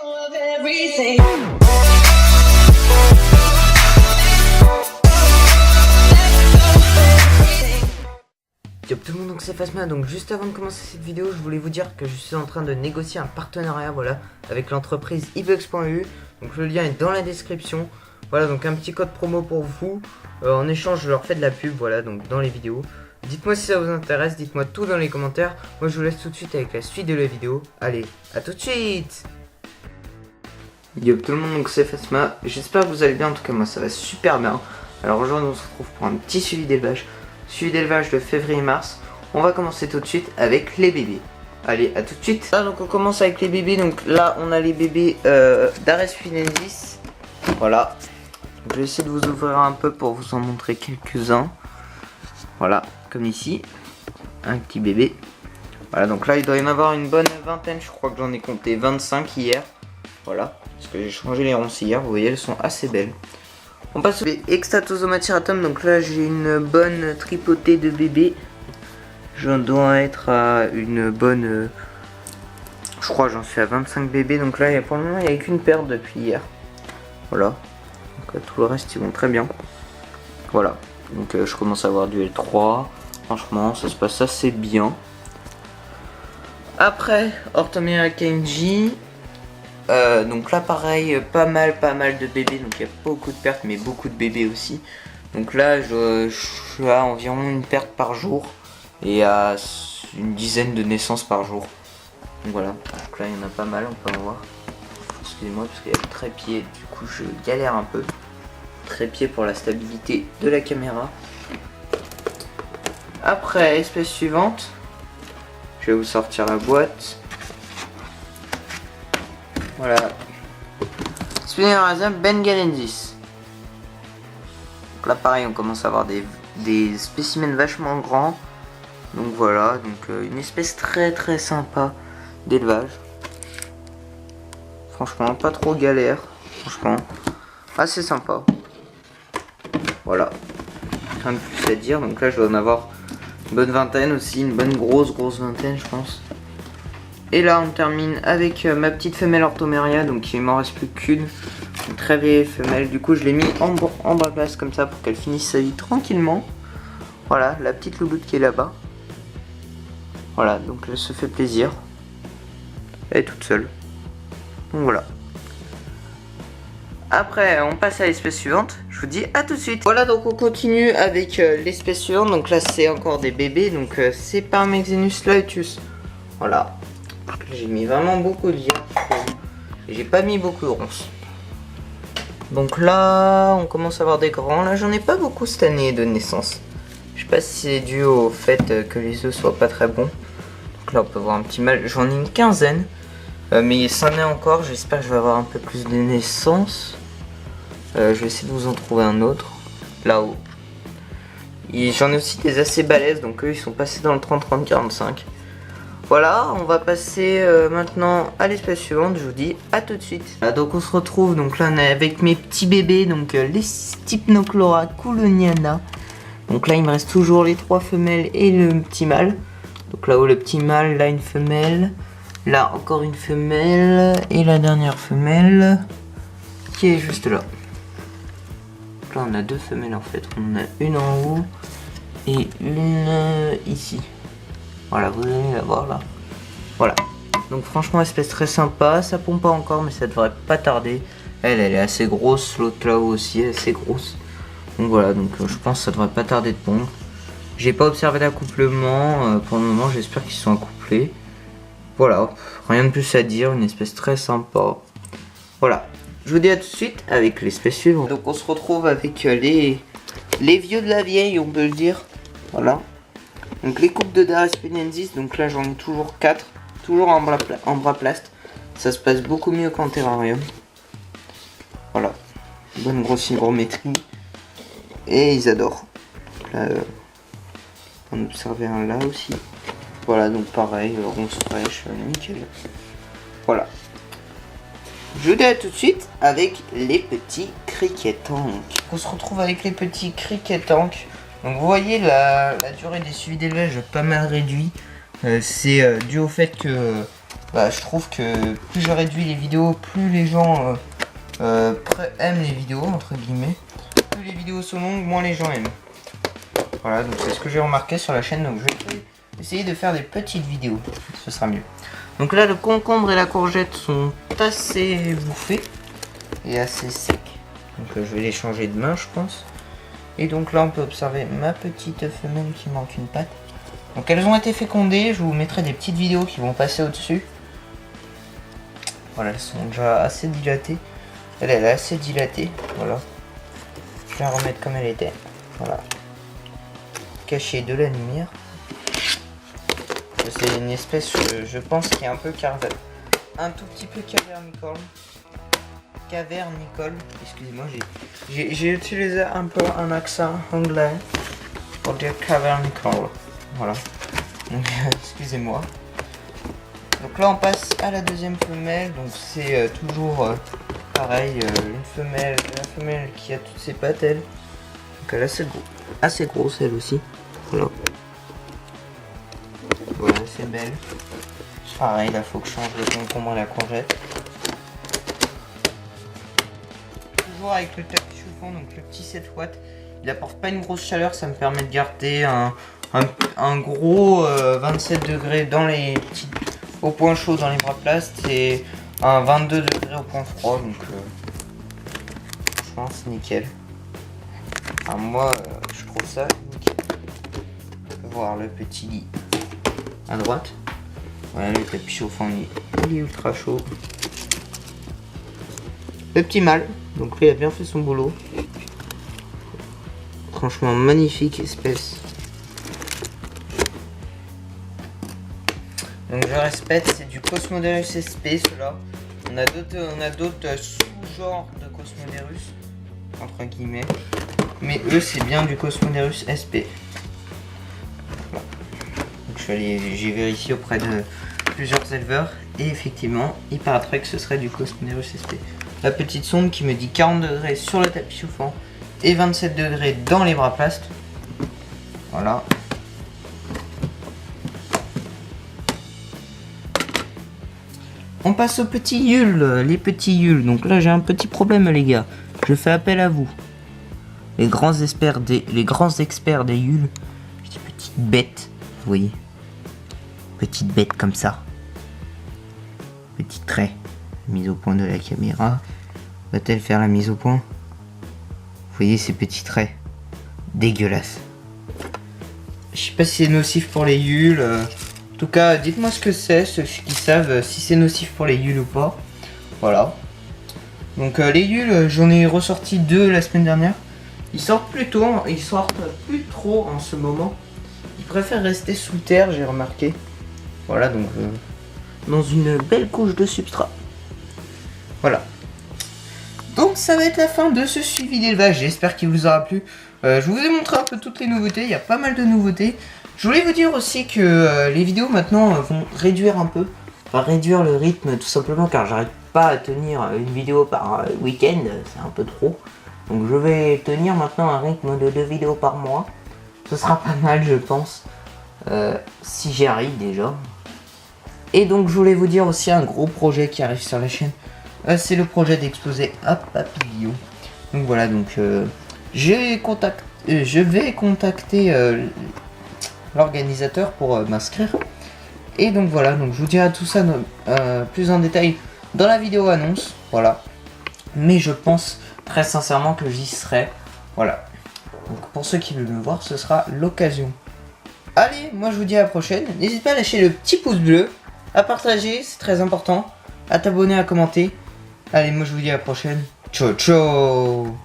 Yo tout le monde, donc c'est Phasma. Donc juste avant de commencer cette vidéo, je voulais vous dire que je suis en train de négocier un partenariat, voilà, avec l'entreprise ebux.eu. Donc le lien est dans la description. Voilà, donc un petit code promo pour vous. En échange, je leur fais de la pub, voilà, donc dans les vidéos. Dites-moi si ça vous intéresse, dites-moi tout dans les commentaires. Moi je vous laisse tout de suite avec la suite de la vidéo. Allez, à tout de suite. Yo tout le monde, donc c'est Phasma. J'espère que vous allez bien, en tout cas moi ça va super bien. Alors aujourd'hui on se retrouve pour un petit suivi d'élevage. Suivi d'élevage de février-mars. On va commencer tout de suite avec les bébés. Allez, à tout de suite. Là, donc on commence avec les bébés. Donc là, on a les bébés d'Ares finensis. Voilà. Donc, je vais essayer de vous ouvrir un peu pour vous en montrer quelques-uns. Voilà, comme ici. Un petit bébé. Voilà, donc là, il doit y en avoir une bonne vingtaine. Je crois que j'en ai compté 25 hier. Voilà, parce que j'ai changé les ronces hier. Vous voyez, elles sont assez belles. On passe au Extatosomatiratum. Donc là, j'ai une bonne tripotée de bébés. Je dois être à une bonne... je crois que j'en suis à 25 bébés. Donc là, pour le moment, il n'y a qu'une paire depuis hier. Voilà. Donc tout le reste, ils vont très bien. Voilà. Donc je commence à avoir du L3. Franchement, ça se passe assez bien. Après, Orthomera Kenji. Donc là pareil, pas mal de bébés, donc il y a beaucoup de pertes mais beaucoup de bébés aussi. Donc là je suis à environ une perte par jour et à une dizaine de naissances par jour. Donc voilà, donc là il y en a pas mal, on peut en voir. Excusez-moi parce qu'il y a le trépied, du coup je galère un peu. Trépied pour la stabilité de la caméra. Après, espèce suivante, je vais vous sortir la boîte. Voilà. Spinnerasium bengalensis. Donc là pareil, on commence à avoir des spécimens vachement grands. Donc voilà, donc une espèce très sympa d'élevage. Franchement, pas trop galère. Franchement, assez sympa. Voilà. Rien de plus à dire. Donc là, je dois en avoir une bonne vingtaine aussi, une bonne grosse vingtaine, je pense. Et là on termine avec ma petite femelle Orthomeria, donc il m'en reste plus qu'une, une très vieille femelle. Du coup je l'ai mis en bas place comme ça pour qu'elle finisse sa vie tranquillement. Voilà, la petite louloute qui est là-bas. Voilà, donc elle se fait plaisir. Elle est toute seule. Donc voilà. Après on passe à l'espèce suivante, je vous dis à tout de suite. Voilà, donc on continue avec l'espèce suivante, donc là c'est encore des bébés, donc c'est Parmexenus laetus. Voilà. J'ai mis vraiment beaucoup de liens. J'ai pas mis beaucoup de ronces. Donc là, on commence à avoir des grands. Là, j'en ai pas beaucoup cette année de naissance. Je sais pas si c'est dû au fait que les œufs soient pas très bons. Donc là, on peut voir un petit mâle. J'en ai une quinzaine. Mais ça en est encore. J'espère que je vais avoir un peu plus de naissances. Je vais essayer de vous en trouver un autre. Là-haut. J'en ai aussi des assez balèzes. Donc eux, ils sont passés dans le 30-30-45. Voilà, on va passer maintenant à l'espèce suivante, je vous dis à tout de suite. Là, donc on se retrouve, donc là on est avec mes petits bébés, donc les Stypnochlora couloniana. Donc là il me reste toujours les 3 femelles et le petit mâle. Donc là-haut le petit mâle, là une femelle, là encore une femelle et la dernière femelle qui est juste là. Donc là on a 2 femelles en fait, on en a une en haut et une ici. Voilà, vous allez la voir là. Voilà. Donc franchement, espèce très sympa. Ça pompe pas encore, mais ça devrait pas tarder. Elle est assez grosse. L'autre là-haut aussi est assez grosse. Donc voilà, donc je pense que ça devrait pas tarder de pondre. J'ai pas observé d'accouplement. Pour le moment, j'espère qu'ils sont accouplés. Voilà, rien de plus à dire. Une espèce très sympa. Voilà. Je vous dis à tout de suite avec l'espèce suivante. Donc on se retrouve avec les vieux de la vieille, on peut le dire. Voilà. Donc les coupes de Dares penensis, donc là j'en ai toujours 4, toujours en bras plast. Ça se passe beaucoup mieux qu'en terrarium. Voilà, bonne grosse hygrométrie. Et ils adorent. Donc là, on peut en observer un là aussi. Voilà, donc pareil, ronce fraîche, nickel. Voilà. Je vous dis à tout de suite avec les petits criquetanques. On se retrouve avec les petits criquetanques. Donc vous voyez la durée des suivis d'élevage pas mal réduit. C'est dû au fait que bah, je trouve que plus je réduis les vidéos, plus les gens aiment les vidéos, entre guillemets. Plus les vidéos sont longues, moins les gens aiment. Voilà, donc c'est ce que j'ai remarqué sur la chaîne, donc je vais essayer de faire des petites vidéos, ce sera mieux. Donc là, le concombre et la courgette sont assez bouffés et assez secs. Donc je vais les changer de main, je pense. Et donc là, on peut observer ma petite femelle qui manque une patte. Donc elles ont été fécondées, je vous mettrai des petites vidéos qui vont passer au-dessus. Voilà, elles sont déjà assez dilatées. Elle est assez dilatée, voilà. Je vais la remettre comme elle était, voilà. Cachée de la lumière. C'est une espèce, je pense, qui est un peu un tout petit peu cavernicole. Excusez-moi, j'ai utilisé un peu un accent anglais pour dire cavernicole. Voilà. Donc, excusez-moi. Donc là, on passe à la deuxième femelle. Donc c'est toujours pareil, la femelle qui a toutes ses pattes, elle. Donc elle est assez grosse, elle aussi. Voilà. Voilà, c'est belle. Pareil, là, faut que je change le concombre et la courgette. Toujours avec le tapis chauffant, donc le petit 7 watts. Il apporte pas une grosse chaleur, ça me permet de garder un gros 27 degrés dans les petits, au point chaud dans les bras plasts et un 22 degrés au point froid. Donc franchement, c'est nickel. Alors, moi, je trouve ça nickel. On peut voir le petit lit à droite. Voilà, le tapis chauffant, il est ultra chaud. Le petit mâle, donc lui il a bien fait son boulot. Franchement magnifique espèce. Donc je respecte, c'est du Cosmoderus SP cela. On a d'autres sous-genres de Cosmoderus, entre guillemets. Mais eux c'est bien du Cosmoderus SP. Voilà. Donc j'ai vérifié auprès de plusieurs éleveurs et effectivement il paraîtrait que ce serait du Cosmoderus SP. La petite sonde qui me dit 40 degrés sur le tapis chauffant et 27 degrés dans les bras plasts. Voilà. On passe aux petits yules, les petits yules. Donc là j'ai un petit problème les gars. Je fais appel à vous. Les grands experts des yules. Ces petites bêtes, vous voyez. Petite bête comme ça. Petit trait. Mise au point de la caméra. Va-t-elle faire la mise au point? Vous voyez ces petits traits. Dégueulasse. Je sais pas si c'est nocif pour les yules. En tout cas, dites-moi ce que c'est, ceux qui savent si c'est nocif pour les yules ou pas. Voilà. Donc les yules, j'en ai ressorti 2 la semaine dernière. Ils sortent plus tôt, ils sortent plus trop en ce moment. Ils préfèrent rester sous terre, j'ai remarqué. Voilà, donc dans une belle couche de substrat. Voilà. Donc ça va être la fin de ce suivi d'élevage, j'espère qu'il vous aura plu. Je vous ai montré un peu toutes les nouveautés, il y a pas mal de nouveautés. Je voulais vous dire aussi que les vidéos maintenant vont réduire un peu. Enfin réduire le rythme tout simplement car j'arrive pas à tenir une vidéo par week-end, c'est un peu trop. Donc je vais tenir maintenant un rythme de 2 vidéos par mois. Ce sera pas mal je pense, si j'y arrive déjà. Et donc je voulais vous dire aussi un gros projet qui arrive sur la chaîne. C'est le projet d'exposer à Papillon. Donc voilà, donc je vais contacter l'organisateur pour m'inscrire. Et donc voilà, donc je vous dirai tout ça plus en détail dans la vidéo annonce. Voilà. Mais je pense très sincèrement que j'y serai. Voilà. Donc pour ceux qui veulent me voir, ce sera l'occasion. Allez, moi je vous dis à la prochaine. N'hésitez pas à lâcher le petit pouce bleu, à partager, c'est très important, à t'abonner, à commenter. Allez, moi je vous dis à la prochaine. Ciao, ciao.